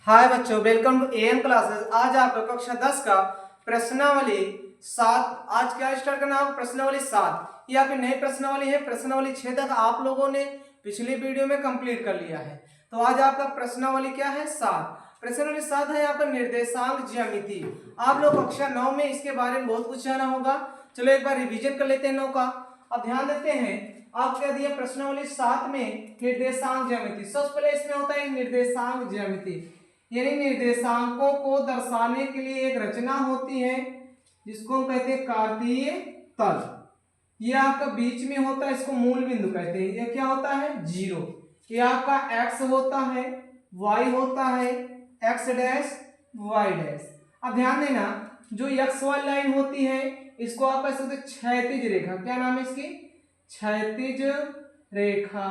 हाय बच्चों, welcome to am classes. आज आपका कक्षा 10 का प्रश्नावली 7। आज क्या स्टार्ट करना है? प्रश्नावली 7। ये आपकी नई प्रश्नावली है। प्रश्नावली 6 तक आप लोगों ने पिछली वीडियो में कंप्लीट कर लिया है। तो आज आपका प्रश्नावली क्या है? 7। प्रश्नावली 7 है आपका निर्देशांक ज्यामिति। आप लोग कक्षा 9 में इसके बारे में बहुत कुछ जाना होगा। चलो एक बार रिविजन कर लेते हैं 9 का। अब ध्यान देते हैं, आप क्या दिया प्रश्नावली 7 में निर्देशांक ज्यामिति। सबसे पहले इसमें होता है निर्देशांक ज्यामिति, यानी निर्देशांकों को दर्शाने के लिए एक रचना होती है जिसको हम कहते हैं कार्तीय तल। ये आपका बीच में होता है, इसको मूल बिंदु कहते हैं। ये क्या होता है? 0। ये आपका x होता है, y होता है, x डैश y डैश। अब ध्यान देना, जो x वाली लाइन होती है इसको आप कह सकते हैं क्षैतिज रेखा। क्या नाम है इसकी? क्षैतिज रेखा।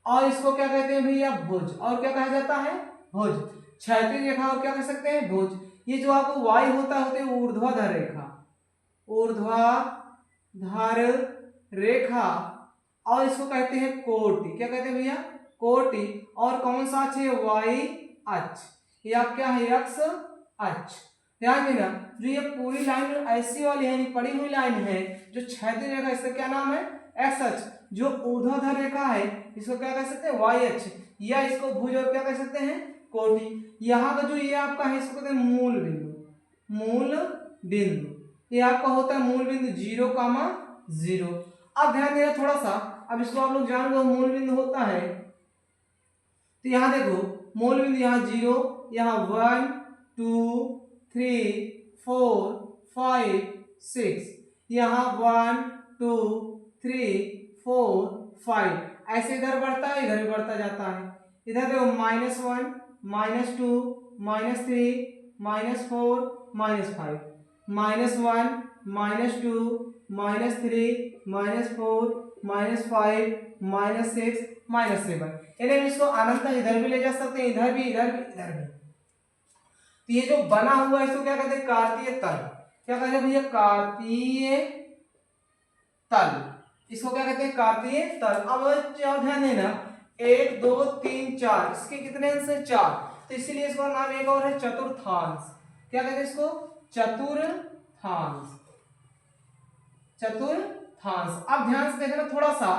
और इसको क्या कहते हैं भैया? भुज। और क्या कहा जाता है? भुज। क्षैतिज रेखा और क्या कह सकते हैं? भुज। ये जो आपको y होता है ऊर्ध्वाधर रेखा, ऊर्ध्वाधर रेखा। और इसको कहते हैं कोटि। क्या कहते हैं भैया? कोटि। और कौन सा अक्ष है? y अक्ष। ये आप क्या है? x अक्ष। ध्यान देना, जो ये पूरी लाइन ऐसी वाली है, पड़ी हुई लाइन है जो क्षैतिज रेखा, इसका क्या नाम है? x अक्ष। जो ऊर्ध्वाधर रेखा है इसको क्या कह सकते हैं? y अक्ष। या इसको भुज और क्या कह सकते हैं? कोटि। यहाँ का जो ये आपका है इसको कहते हैं मूल बिंदु। मूल बिंदु ये आपका होता है मूल बिंदु 0,0। अब ध्यान देना थोड़ा सा, अब इसको आप लोग जान लो मूल बिंदु होता है। तो यहाँ देखो मूल बिंदु, यहाँ 0, यहाँ 1 2 3 4 5 6, यहाँ 1 2 3 4 5, ऐसे इधर बढ़ता है, इधर भी बढ़ता जाता है। इधर देखो -1 -2 -3 -4 -5, -1 -2 -3 -4 -5 -6 -7। यानी इसको अनंत इधर भी ले जा सकते हैं, इधर भी, इधर भी, इधर भी। तो ये जो बना हुआ है इसको क्या कहते हैं? कार्तीय तल। क्या कहते हैं भैया? कार्तीय तल। इसको क्या कहते हैं? कार्तीय तल। अब ध्यान देना, 1 2 3 4, इसके कितने अंश है? 4। तो इसीलिए इसका नाम एक और है चतुर्थांश। क्या कहते हैं इसको? चतुर्थांश। चतुर्थांश। अब ध्यान से देखना थोड़ा सा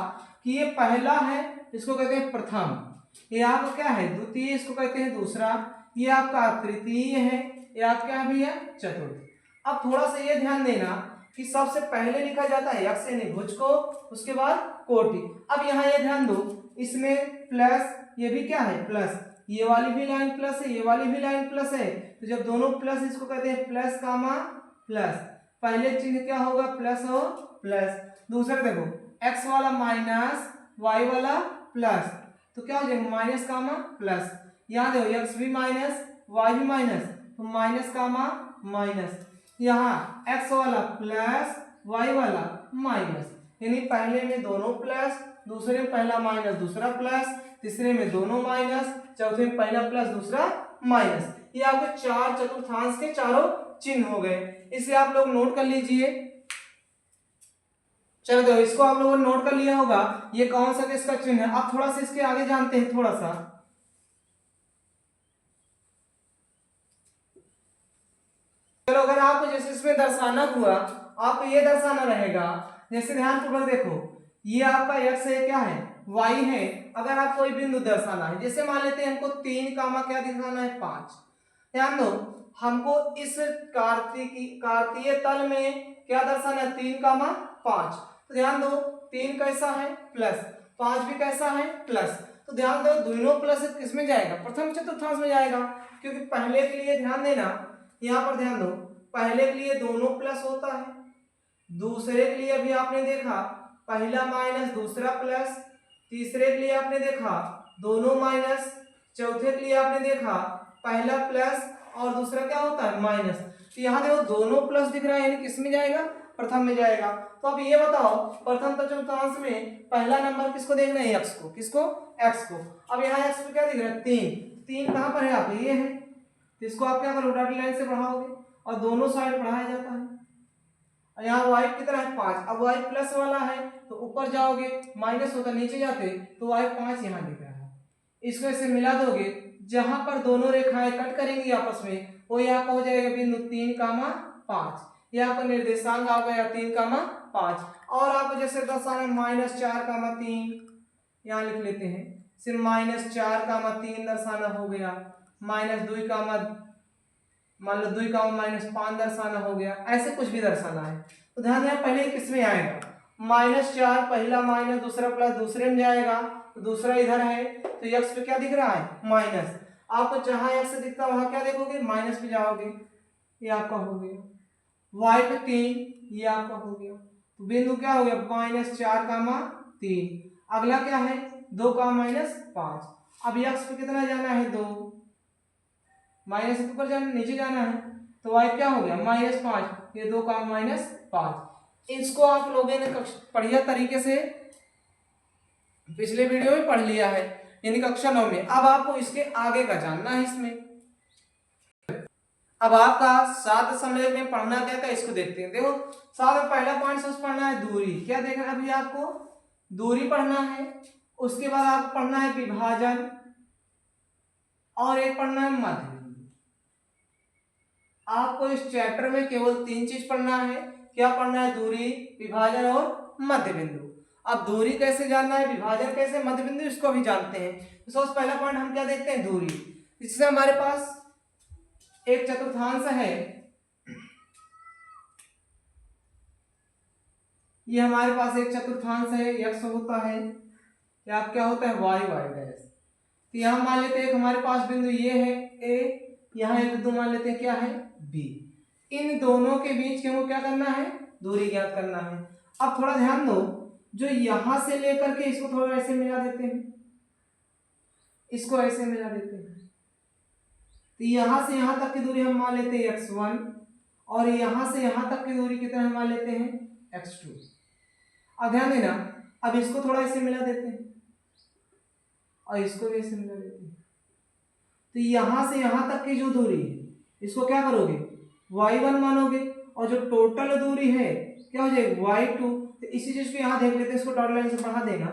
कि ये पहला है, इसको कहते हैं प्रथम। ये आपका क्या है? द्वितीय, इसको कहते हैं दूसरा। ये आपका तृतीय है, ये आपका क्या है भैया? चतुर्थ। अब थोड़ा सा ये ध्यान देना कि सबसे पहले लिखा जाता है x यानी भुज को, उसके बाद कोटि। अब यहाँ ये ध्यान दो, इसमें प्लस, ये भी क्या है? प्लस। ये वाली भी लाइन प्लस है, ये वाली भी लाइन प्लस है। तो जब दोनों प्लस, इसको कहते हैं प्लस कामा प्लस। पहले चिन्ह क्या होगा? प्लस हो प्लस। दूसरा देखो x वाला माइनस, y वाला प्लस, तो क्या हो जाएगा? माइनस कामा प्लस। यहाँ देखो x भी माइनस, y भी माइनस, तो माइनस कामा माइनस। यहाँ x वाला प्लस, y वाला माइनस। यानी पहले में दोनों प्लस, दूसरे में पहला माइनस दूसरा प्लस, तीसरे में दोनों माइनस, चौथे में पहला प्लस दूसरा माइनस। ये आपके 4 चतुर्थांश के चारों चिन्ह हो गए। इसे आप लोग नोट कर लीजिए। चलो देखो, इसको आप लोगों ने नोट कर लिया होगा, ये कौन सा इसका चिन्ह है। आप थोड़ा सा इसके आगे जानते हैं थोड़ा सा। चलो, अगर आपको जैसे इसमें दर्शाना हुआ, आपको ये दर्शाना रहेगा, जैसे ध्यानपूर्वक देखो, ये आपका x है, क्या है? y है। अगर आप कोई बिंदु दर्शाना है, जैसे मान लेते हैं हमको 3 कामा क्या दिखाना है? 5। ध्यान दो, हमको इस कार्तीय तल में क्या दर्शाना है? 3 कामा 5। तो ध्यान दो, 3 कैसा है? प्लस। 5 भी कैसा है? प्लस। तो ध्यान दो, दोनों प्लस किसमें जाएगा? प्रथम चतुर्थांश में जाएगा। क्योंकि पहले के लिए ध्यान देना, यहाँ पर ध्यान दो, पहले के लिए दोनों प्लस होता है, दूसरे के लिए अभी आपने देखा पहला माइनस दूसरा प्लस, तीसरे के लिए आपने देखा दोनों माइनस, चौथे के लिए आपने देखा पहला प्लस और दूसरा क्या होता है? माइनस। तो यहाँ देखो दोनों प्लस दिख रहा है, यानी किस में जाएगा? प्रथम में जाएगा। तो अब ये बताओ, प्रथम चतुर्थांश में पहला नंबर किसको देखना है? x को। किसको? x को। अब यहाँ x पे क्या दिख रहा है? 3। 3 कहाँ पर है? आप ये है। तो इसको आप क्या करोगे? डॉटेड लाइन से बढ़ाओगे और दोनों साइड बढ़ाया जाता है। यहाँ y कितना है? 5। अब y प्लस वाला है तो ऊपर जाओगे, माइनस होता नीचे जाते, तो y 5 यहाँ दिख रहा है। इसको ऐसे मिला दोगे, जहां पर दोनों रेखाएं कट करेंगी आपस में वो यहाँ पर हो जाएगा बिंदु 3,5। यहाँ पर निर्देशांक आ गया 3,5 और आपको जैसे दर्शाना -4,3 यहाँ लिख लेते हैं, सिर्फ -4,3 दर्शाना हो गया, -2, मान लो 2,-5 दर्शाना हो गया, ऐसे कुछ भी दर्शाना है तो ध्यान देना पहले किसमें आएगा, -4 पहला माइनस दूसरा प्लस दूसरे में जाएगा तो दूसरा इधर है तो यक्स पे क्या दिख रहा है माइनस, आपको जहां यक्स दिखता है वहां क्या देखोगे माइनस पे जाओगे, ये आपका हो गया, y पे 3 ये आपका हो गया, तो बिंदु क्या हो गया -4,3। अगला क्या है 2,-5, अब यक्स पे कितना जाना है 2, माइनस के ऊपर जाना नीचे जाना है तो y क्या हो गया -5, ये 2,-5। इसको आप लोगों ने बढ़िया तरीके से पिछले वीडियो में पढ़ लिया है यानी कक्षा 9 में। अब आपको इसके आगे का जानना है इसमें, अब आपका 7 में पढ़ना क्या था इसको देखते हैं। देखो 7 में पहला पॉइंट सबसे पढ़ना है दूरी, क्या देखना है अभी आपको दूरी पढ़ना है, उसके बाद आपको पढ़ना है विभाजन और एक पढ़ना है मध्य बिंदु। आपको इस चैप्टर में केवल 3 चीज पढ़ना है, क्या पढ़ना है दूरी, विभाजन और मध्य बिंदु। अब दूरी कैसे जानना है, विभाजन कैसे, मध्य बिंदु इसको अभी जानते हैं। तो सबसे पहला पॉइंट हम क्या देखते हैं दूरी, इससे हमारे पास एक चतुर्थांश है, ये हमारे पास एक चतुर्थांश है, x होता है या क्या होता है y डैश। तो यहाँ मान लेते हैं हमारे पास बिंदु ये है a, यहाँ एक बिंदु मान लेते हैं क्या है b, इन दोनों के बीच के वो क्या करना है दूरी ज्ञात करना है। अब थोड़ा ध्यान दो, जो यहां से लेकर के इसको थोड़ा ऐसे मिला देते हैं, इसको ऐसे मिला देते हैं, तो यहां से यहां तक की दूरी हम मान लेते हैं x1 और यहां से यहां तक की दूरी कितना हम मान लेते हैं x2। अब ध्यान देना, अब इसको थोड़ा ऐसे मिला देते हैं और इसको भी ऐसे मिला देते हैं, तो यहां से यहां तक की जो दूरी है इसको क्या करोगे y1 मानोगे और जो टोटल दूरी है क्या हो जाएगी y2। तो इसी चीज को यहां देख लेते हैं, इसको डॉट लाइन से बढ़ा देना,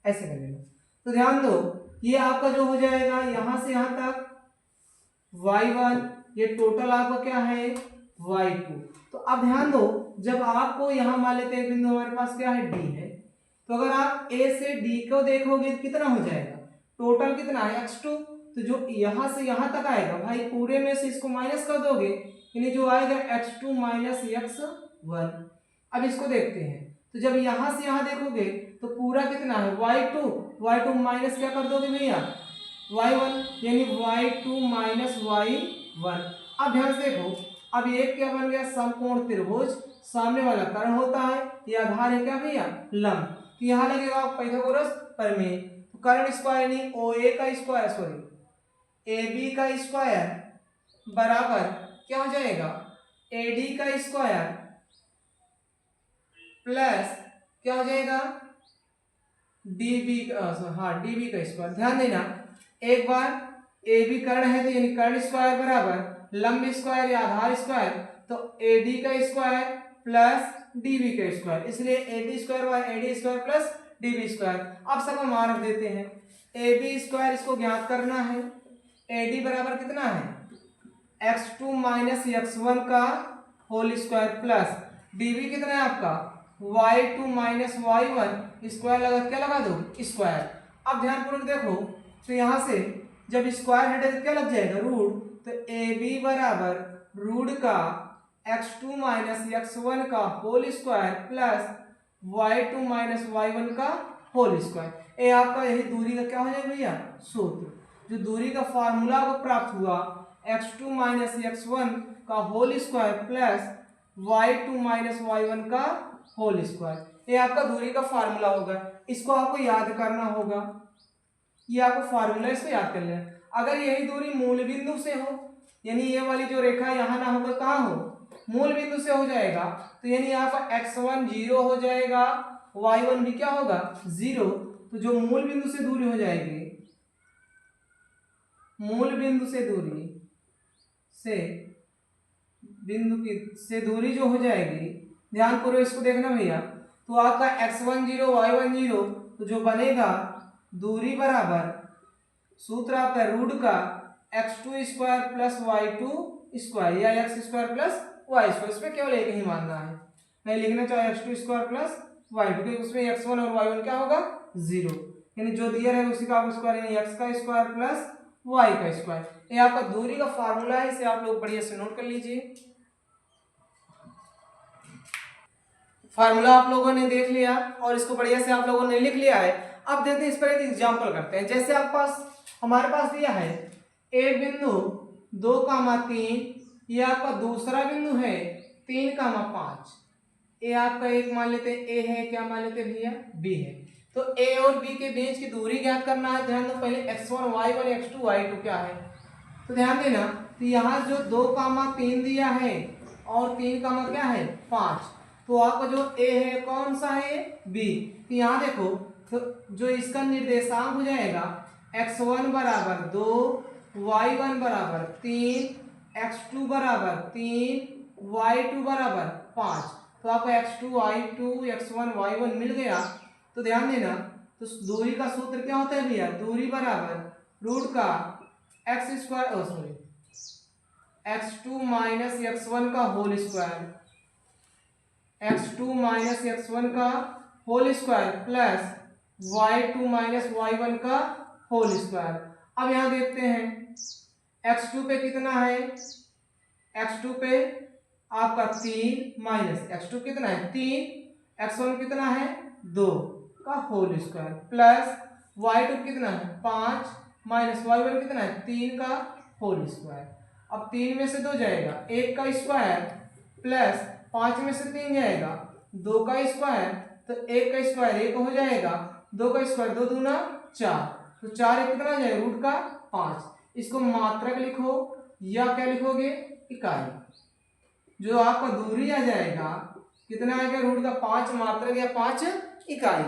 ऐसे कर लेना। तो ध्यान दो ये आपका जो हो जाएगा यहां से यहां तक y1, ये टोटल आपका क्या है y2। तो अब ध्यान दो जब आपको यहां मान लेते हैं बिंदु हमारे पास क्या है d है, तो अगर आप a से d को देखोगे तो कितना हो जाएगा टोटल कितना है x2, तो जो यहां से यहां तक आएगा भाई पूरे में से इसको माइनस कर दोगे यानी जो आएगा x2 माइनस x1। अब इसको देखते हैं, तो जब यहां से यहां देखोगे तो पूरा कितना है y2 माइनस क्या कर दोगे भैया y1 यानी y2 माइनस y1। अब ध्यान से देखो, अब ये क्या बन गया समकोण त्रिभुज, सामने वाला कर्ण होता है, ये आधार है क्या भैया लंब, तो यहाँ लगेगा पाइथागोरस प्रमेय, तो कर्ण स्क्वायर यानी OA का स्क्वायर सॉरी AB का स्क्वायर बराबर क्या हो जाएगा AD का स्क्वायर प्लस क्या हो जाएगा DB का स्क्वायर। ध्यान देना एक बार AB कर्ण है तो यानी कर्ण स्क्वायर बराबर लंब स्क्वायर या आधार स्क्वायर, तो AD का स्क्वायर प्लस DB का स्क्वायर, इसलिए AD square by AD square plus DB square. अब सब हम रख देते हैं, AB स्क्वायर इसको ज्ञात करना है, AD बराबर कितना है x2 माइनस x1 का होल स्क्वायर प्लस DB कितना है आपका y2 माइनस y1 स्क्वायर लगा क्या लगा दो स्क्वायर। अब ध्यानपूर्वक देखो तो यहां से जब स्क्वायर हटे तो क्या लग जाएगा रूट, तो AB बराबर रूट का x2 माइनस x1 का whole square plus y2 minus y1 का होल स्क्वायर। ये आपका यही दूरी का क्या हो जाएगा भैया सूत्र, जो दूरी का फार्मूला को प्राप्त हुआ x2 माइनस x1 का whole square plus y2 minus y1 का होल स्क्वायर, ये आपका दूरी का फार्मूला होगा। इसको आपको याद करना होगा, ये आपको फार्मूला इसको याद कर लेना। अगर यही दूरी मूल बिंदु से हो यानी ये वाली जो रेखा यहाँ ना होगा कहाँ हो मूल बिंदु से हो जाएगा, तो यानी आपका x1 0 हो जाएगा, y1 भी क्या होगा 0, तो जो मूल बिंदु से दूरी हो जाएगी मूल बिंदु से दूरी से दूरी जो हो जाएगी, ध्यानपूर्वक इसको देखना भैया, तो आपका x1 0 y1 0, तो जो बनेगा दूरी बराबर सूत्र आपका रूट का x2 square plus y2 square या x square plus y square, इसमें केवल एक ही मानना है, नहीं लिखना चाहे x2 स्क्वायर प्लस y2, क्योंकि उसमें x1 और y1 क्या होगा 0, यानी जो दिया है उसी का आप स्क्वायर, यानी x का स्क्वायर प्लस y का स्क्वायर। ये आपका दूरी का फार्मूला है, इसे आप लोग बढ़िया से नोट कर लीजिए। फार्मूला आप लोगों ने देख लिया और इसको बढ़िया से आप लोगों ने लिख लिया है। अब देखते हैं इस पर एक एग्जांपल करते हैं। जैसे हमारे पास दिया है एक बिंदु 2,3, ये आपका दूसरा बिंदु है 3,5, ये आपका एक मान लेते हैं ए है, क्या मान लेते हैं भैया बी है। तो ए और बी के बीच की दूरी ज्ञात करना है। ध्यान दो पहले x1 y1 x2 y2 क्या है, तो ध्यान देना, तो यहाँ जो 2,3 दिया है और 3, क्या है 5, तो आपका जो ए है कौन सा है बी, तो यहाँ देखो, तो जो इसका निर्देशांक हो जाएगा x1 बराबर 2, y1 बराबर 3, x2 बराबर 3, y2 बराबर 5, तो आपको x2 y2 x1 y1 मिल गया। तो ध्यान देना, तो दूरी का सूत्र क्या होता है भैया, दूरी बराबर रूट का x square sorry x2 minus x1 का whole square, x2 minus x1 का whole square plus y2 minus y1 का होल स्क्वायर। अब यहां देखते हैं x2 पे कितना है, x2 पे आपका 3 माइनस x2 कितना है 3, x1 कितना है 2 का होल स्क्वायर प्लस y2 कितना है 5 माइनस y1 कितना है 3 का होल स्क्वायर। अब 3 में से 2 जाएगा 1 का स्क्वायर प्लस 5 में से 3 जाएगा 2 का स्क्वायर, तो 1 का स्क्वायर 1 हो जाएगा, 2 का स्क्वायर 2 दूना 4, तो 4 कितना आ जाएगा रूट का 5। इसको मात्रक लिखो या क्या लिखोगे इकाई, जो आपका दूरी आ जाएगा कितना आएगा रूट का 5 मात्रक या 5 इकाई।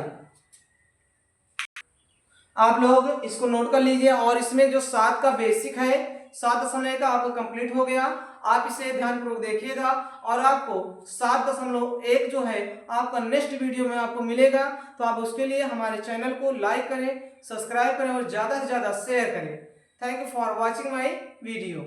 आप लोग इसको नोट कर लीजिए। और इसमें जो 7 का बेसिक है 7.1 का आपको कंप्लीट हो गया। आप इसे ध्यानपूर्वक देखिएगा और आपको 7.1 जो है आपका नेक्स्ट वीडियो में आपको मिलेगा। तो आप उसके लिए हमारे चैनल को लाइक करें, सब्सक्राइब करें और ज़्यादा से ज़्यादा शेयर करें। Thank you for watching my video.